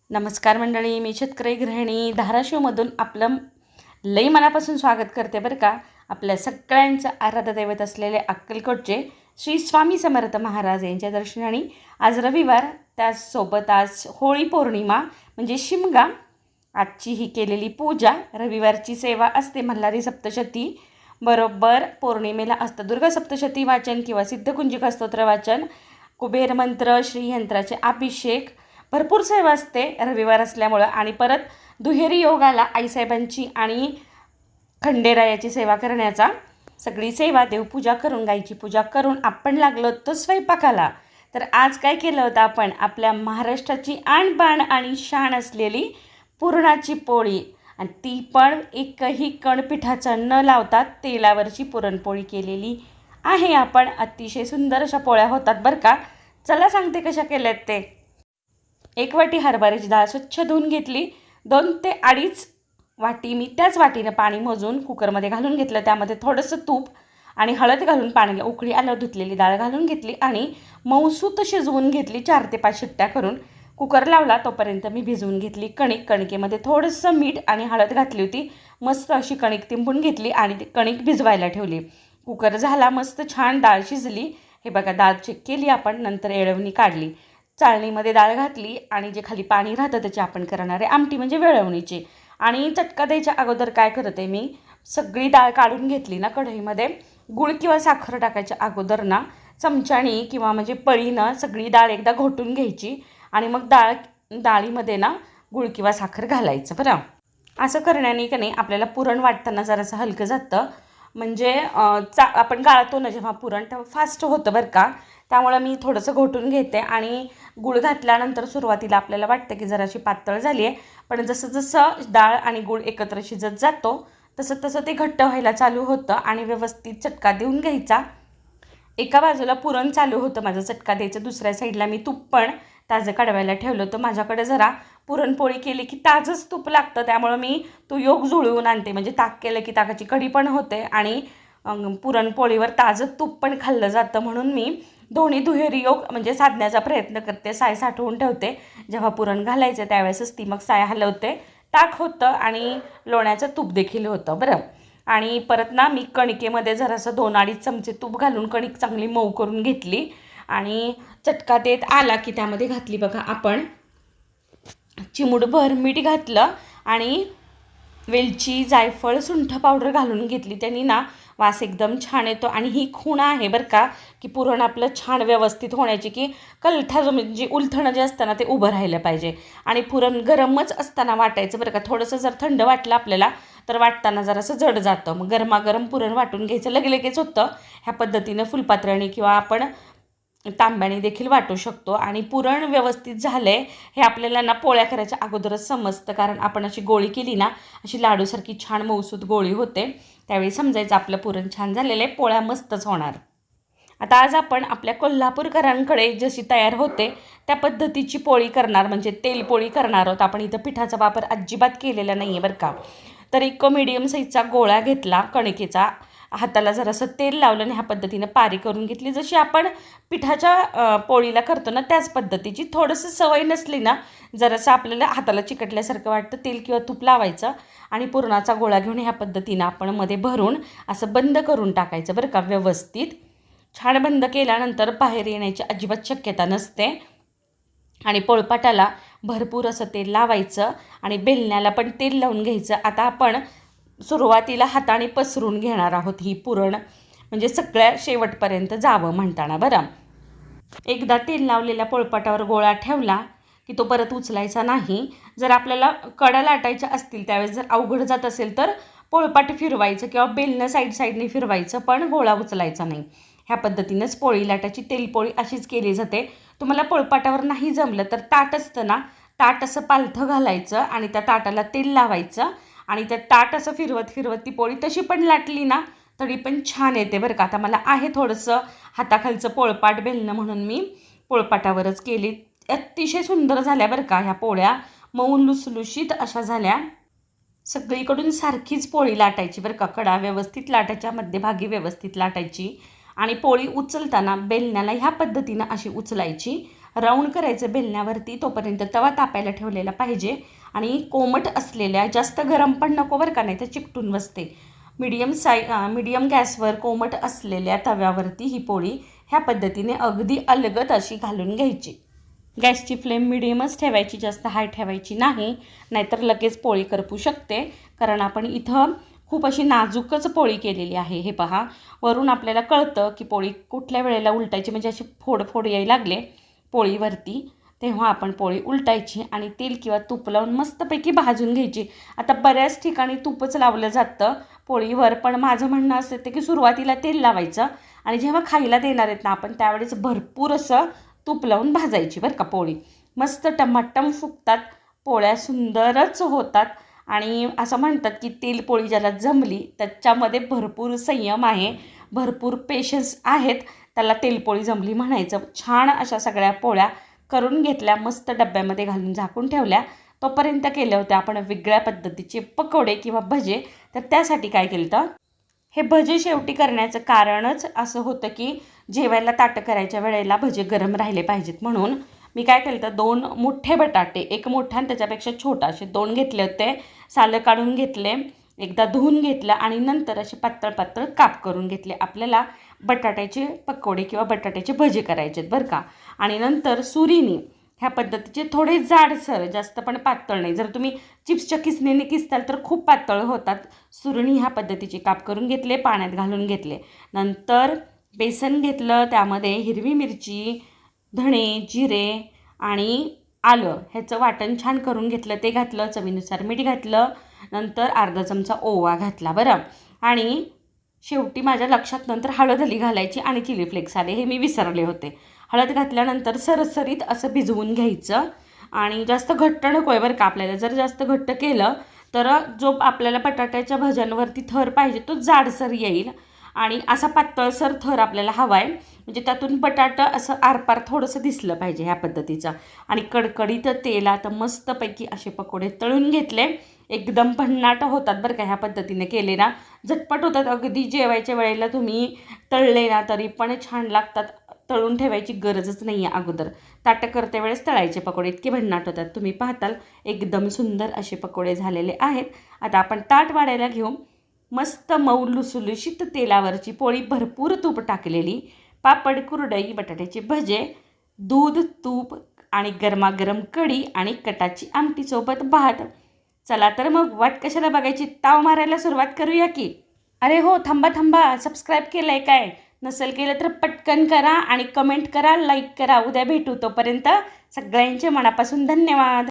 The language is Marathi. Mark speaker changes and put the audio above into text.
Speaker 1: नमस्कार मंडळी, मी शेतकरी गृहिणी धाराशिवमधून आपलं लई मनापासून स्वागत करते बरं का. आपल्या सगळ्यांचं आराध्य दैवत असलेले अक्कलकोटचे श्री स्वामी समर्थ महाराज यांच्या दर्शनाने आज रविवार, त्याचसोबत आज होळी पौर्णिमा म्हणजे शिमगा. आजची ही केलेली पूजा, रविवारची सेवा असते मल्हारी सप्तशती, बरोबर पौर्णिमेला असतं दुर्गा सप्तशती वाचन किंवा सिद्धकुंजिका स्तोत्र वाचन, कुबेर मंत्र, श्रीयंत्राचे अभिषेक, भरपूर सेवा असते रविवार असल्यामुळं. आणि परत दुहेरी योगाला आईसाहेबांची आणि खंडेरायाची सेवा करण्याचा, सगळी सेवा देवपूजा करून गायची पूजा करून आपण लागलो तो स्वयंपाकाला. तर आज काय केलं होतं आपण, आपल्या महाराष्ट्राची आणबाण आणि शान असलेली पुरणाची पोळी, आणि ती पण एकही कण पिठाचा न लावता तेलावरची पुरणपोळी केलेली आहे आपण. अतिशय सुंदर अशा पोळ्या होतात बरं का. चला सांगते कशा केल्यात ते. 1 वाटी हरभऱ्याची डाळ स्वच्छ धुवून घेतली. 2 ते 2.5 वाटी मी त्याच वाटीनं पाणी मोजून कुकरमध्ये घालून घेतलं. त्यामध्ये थोडंसं तूप आणि हळद घालून पाण्याला उकळी आल्यावर धुतलेली डाळ घालून घेतली आणि मऊसूत शिजवून घेतली. 4 ते 5 शिट्ट्या करून कुकर लावला. तोपर्यंत मी भिजवून घेतली कणिक. कणिकेमध्ये थोडंसं मीठ आणि हळद घातली होती. मस्त अशी कणिक तिंबून घेतली आणि ती कणिक भिजवायला ठेवली. कुकर झाला, मस्त छान डाळ शिजली. हे बघा, डाळ चेक केली आपण, नंतर येळवणी काढली. चाळणीमध्ये डाळ घातली आणि जे खाली पाणी राहतं त्याची आपण करणार आहे आमटी म्हणजे वेळवणीची. आणि चटका द्यायच्या अगोदर काय करते मी, सगळी डाळ काढून घेतली ना कढईमध्ये, गूळ किंवा साखर टाकायच्या अगोदर ना चमच्यानी किंवा म्हणजे पळीनं सगळी डाळ एकदा घोटून घ्यायची आणि मग डाळीमध्ये ना गूळ किंवा साखर घालायचं बरं. असं करण्याने की नाही आपल्याला पुरण वाटताना जरासं हलकं जातं. म्हणजे आपण गाळतो ना जेव्हा पुरण तेव्हा फास्ट होतं बरं का. त्यामुळं मी थोडंसं घोटून घेते आणि गूळ घातल्यानंतर सुरुवातीला आपल्याला वाटतं की जराशी पातळ झाली आहे, पण जसं जसं डाळ आणि गूळ एकत्र शिजत जातो तसं तसं ते घट्ट व्हायला चालू होतं आणि व्यवस्थित चटका देऊन घ्यायचा. एका बाजूला पुरण चालू होतं माझं चटका द्यायचं, दुसऱ्या साईडला मी तूप पण ताजं काढवायला ठेवलं होतं. माझ्याकडे जरा पुरणपोळी केली की ताजंच तूप लागतं, त्यामुळं मी तो योग जुळवून आणते. म्हणजे ताक केलं की ताकाची कढी पण होते आणि पुरणपोळीवर ताजं तूप पण खाल्लं जातं, म्हणून मी दोन्ही दुहेरी योग म्हणजे साधण्याचा प्रयत्न करते. साय साठवून ठेवते, जेव्हा पुरण घालायचं त्यावेळेसच ती मग साय हलवते. ताक होतं आणि लोण्याचं तूप देखील होतं बरं. आणि परत ना मी कणिकेमध्ये जरासं 2-2.5 चमचे तूप घालून कणिक चांगली मऊ करून घेतली आणि चटका देत आला की त्यामध्ये घातली बघा आपण चिमूटभर मीठ घातलं आणि वेलची, जायफळ, सुंठ पावडर घालून घेतली. त्यांनी ना वास एकदम छान येतो. आणि ही खूण आहे बरं का, की पुरण आपलं छान व्यवस्थित होण्याची, की कलठा जो म्हणजे उलथणं जे असतं ना ते उभं राहिलं पाहिजे. आणि पुरण गरमच असताना वाटायचं बरं का. थोडंसं जर थंड वाटलं आपल्याला तर वाटताना जरासं जड जातं. मग गरमागरम पुरण वाटून घ्यायचं, लगेच होतं. ह्या पद्धतीनं फुलपात्राने किंवा आपण तांब्याने देखील वाटू शकतो. आणि पुरण व्यवस्थित झालं आहे हे आपल्याला ना पोळ्या करायच्या अगोदरच समजतं, कारण आपण अशी गोळी केली ना अशी लाडूसारखी छान मऊसूत गोळी होते, त्यावेळी समजायचं आपलं पुरण छान झालेलं आहे, पोळ्या मस्तच होणार. आता आज आपण आपल्या कोल्हापूरकरांकडे जशी तयार होते त्या पद्धतीची पोळी करणार, म्हणजे तेलपोळी करणार आहोत आपण. इथं पिठाचा वापर अजिबात केलेला नाही आहे बरं का. तर एक मीडियम साईजचा गोळा घेतला कणकेचा, हाताला जरासं तेल लावलं आणि ह्या पद्धतीनं पारी करून घेतली, जशी आपण पिठाच्या पोळीला करतो ना त्याच पद्धतीची. थोडंसं सवय नसली ना जरासं आपल्याला हाताला चिकटल्यासारखं वाटतं, तेल किंवा तूप लावायचं आणि पुरणाचा गोळा घेऊन ह्या पद्धतीनं आपण मध्ये भरून असं बंद करून टाकायचं बरं का व्यवस्थित. छान बंद केल्यानंतर बाहेर येण्याची अजिबात शक्यता नसते. आणि पोळपाटाला भरपूर असं तेल लावायचं आणि बेलण्याला पण तेल लावून घ्यायचं. आता आपण सुरुवातीला हाताने पसरून घेणार आहोत ही पुरण, म्हणजे सगळ्या शेवटपर्यंत जावं म्हणताना बरं. एकदा तेल लावलेल्या पोळपाटावर गोळा ठेवला की तो परत उचलायचा नाही. जर आपल्याला कडा लाटायच्या असतील त्यावेळेस जर अवघड जात असेल तर पोळपाट फिरवायचं किंवा बेलनं साईडने फिरवायचं, पण गोळा उचलायचा नाही. ह्या पद्धतीनंच पोळी लाटायची. तेलपोळी अशीच केली जाते. तुम्हाला पोळपाटावर नाही जमलं तर ताट असतं ना, ताट असं पालथं घालायचं आणि त्या ताटाला तेल लावायचं आणि त्या ताट असं फिरवत ती पोळी तशी पण लाटली ना तरी पण छान येते बरं का. आता मला आहे थोडंसं हाताखालचं पोळपाट बेलणं, म्हणून मी पोळपाटावरच केली. अतिशय सुंदर झाल्या बरं का ह्या पोळ्या, मऊ लुसलुशीत अशा झाल्या. सगळीकडून सारखीच पोळी लाटायची बरं का. कडा व्यवस्थित लाटायच्या, मध्यभागी व्यवस्थित लाटायची आणि पोळी उचलताना बेलण्याला ह्या पद्धतीनं अशी उचलायची राऊंड करायचं बेलण्यावरती. तोपर्यंत तवा तापायला ठेवलेला पाहिजे आणि कोमट असलेल्या, जास्त गरम पण नको बरं का, नाही तर चिकटून बसते. मीडियम गॅसवर कोमट असलेल्या तव्यावरती ही पोळी ह्या पद्धतीने अगदी अलगद अशी घालून घ्यायची. गॅसची फ्लेम मिडियमच ठेवायची, जास्त हाय ठेवायची नाही, नाहीतर लगेच पोळी करपू शकते. कारण आपण इथं खूप अशी नाजूकच पोळी केलेली आहे. हे पहा, वरून आपल्याला कळतं की पोळी कुठल्या वेळेला उलटायची. म्हणजे अशी फोड यायला लागले पोळीवरती, तेव्हा आपण पोळी उलटायची आणि तेल किंवा तूप लावून मस्तपैकी भाजून घ्यायची. आता बऱ्याच ठिकाणी तूपच लावलं जातं पोळीवर, पण माझं म्हणणं असं ते की सुरुवातीला तेल लावायचं आणि जेव्हा खायला देणार आहेत ना आपण, त्यावेळेस भरपूर असं तूप लावून भाजायची बरं का पोळी. मस्त टमाटम फुगतात पोळ्या, सुंदरच होतात. आणि असं म्हणतात की तेल पोळी ज्याला जमली त्याच्यामध्ये भरपूर संयम आहे, भरपूर पेशन्स आहेत, त्याला तेलपोळी जमली म्हणायचं. छान अशा सगळ्या पोळ्या करून घेतल्या, मस्त डब्यामध्ये घालून झाकून ठेवल्या. तोपर्यंत केले होते आपण वेगळ्या पद्धतीचे पकोडे किंवा भजे. तर त्यासाठी काय केलं तर हे भजे शेवटी करण्याचं कारणच असं होतं की जेवायला ताटं करायच्या वेळेला भजे गरम राहिले पाहिजेत. म्हणून मी काय केलं तर 2 मोठे बटाटे, एक मोठा आणि त्याच्यापेक्षा छोटा, असे 2 घेतले होते. सालं काढून घेतले, एकदा धुवून घेतलं आणि नंतर असे पातळ पातळ काप करून घेतले. आपल्याला बटाट्याचे पकोडे किंवा बटाट्याचे भजे करायचे आहेत बरं का. आणि नंतर सुरीने ह्या पद्धतीचे थोडे जाडसर, जास्त पण पातळ नाही. जर तुम्ही चिप्सच्या किसणीने किसताल तर खूप पातळ होतात. सुरणी ह्या पद्धतीचे काप करून घेतले, पाण्यात घालून घेतले. नंतर बेसन घेतलं, त्यामध्ये हिरवी मिरची, धणे, जिरे आणि आलं ह्याचं वाटण छान करून घेतलं, ते घातलं. चवीनुसार मीठ घातलं, नंतर अर्धा चमचा ओवा घातला बरं. आणि शेवटी माझ्या लक्षात नंतर हळद आली घालायची आणि चिली फ्लेक्स आले, हे मी विसरले होते. हळद घातल्यानंतर सरसरीत असं भिजवून घ्यायचं. आणि जास्त घट्ट नको आहे बरं का आपल्याला. जर जास्त घट्ट केलं तर जो आपल्याला बटाट्याच्या भज्यांवरती थर पाहिजे तो जाडसर येईल आणि असा पातळसर थर आपल्याला हवा आहे. म्हणजे त्यातून बटाटा असं आरपार थोडंसं दिसलं पाहिजे ह्या पद्धतीचं. आणि कडकडीत तेलात मस्तपैकी असे पकोडे तळून घेतले. एकदम भन्नाट होतात बरं का ह्या पद्धतीने केले ना, झटपट होतात. अगदी जेवायच्या वेळेला तुम्ही तळले ना तरी पण छान लागतात. तळून ठेवायची गरजच नाही आहे अगोदर. ताटं करते वेळेस तळायचे पकोडे इतके भन्नाट होतात. तुम्ही पाहताल एकदम सुंदर असे पकोडे झालेले आहेत. आता आपण ताट वाढायला घेऊ. मस्त मऊ लुसलुशीत तेलावरची पोळी, भरपूर तूप टाकलेली, पापड, कुरडई, बटाट्याचे भजे, दूध, तूप आणि गरमागरम कढी आणि कटाची आमटीसोबत भात. चला तर मग वाट कशाला बघायची, ताव मारायला सुरुवात करूया की. अरे हो, थांबा, सबस्क्राईब केलं आहे काय? नसेल केलं तर पटकन करा आणि कमेंट करा, लाईक करा. उद्या भेटू. तोपर्यंत सगळ्यांचे मनापासून धन्यवाद.